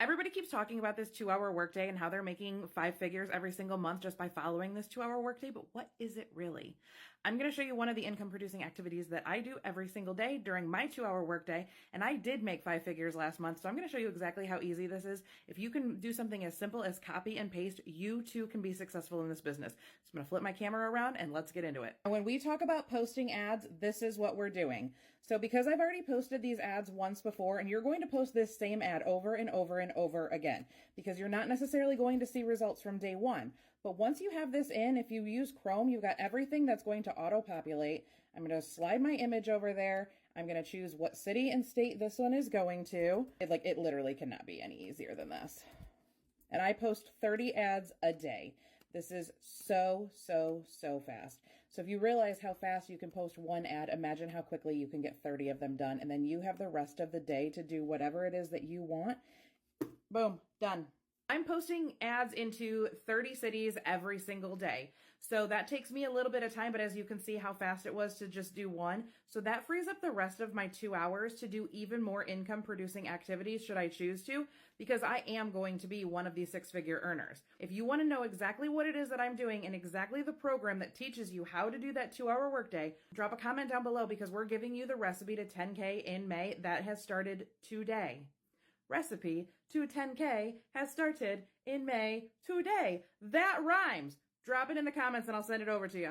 Everybody keeps talking about this 2-hour workday and how they're making 5 figures every single month just by following this 2-hour workday, but what is it really? I'm going to show you one of the income producing activities that I do every single day during my 2-hour workday, and I did make 5 figures last month, so I'm going to show you exactly how easy this is. If you can do something as simple as copy and paste, you too can be successful in this business. So I'm going to flip my camera around and let's get into it. When we talk about posting ads, this is what we're doing. So because I've already posted these ads once before, and you're going to post this same ad over and over and over again, because you're not necessarily going to see results from day one. But once you have this in, if you use Chrome, you've got everything that's going to auto-populate. I'm going to slide my image over there. I'm going to choose what city and state this one is going to. It literally cannot be any easier than this. And I post 30 ads a day. This is so fast. So if you realize how fast you can post one ad, imagine how quickly you can get 30 of them done. And then you have the rest of the day to do whatever it is that you want. Boom, done. I'm posting ads into 30 cities every single day. So that takes me a little bit of time, but as you can see how fast it was to just do one. So that frees up the rest of my 2 hours to do even more income producing activities should I choose to, because I am going to be one of these 6-figure earners. If you want to know exactly what it is that I'm doing and exactly the program that teaches you how to do that 2-hour workday, drop a comment down below because we're giving you the recipe to 10K in May that has started today. Recipe to 10K has started in May today. That rhymes. Drop it in the comments and I'll send it over to you.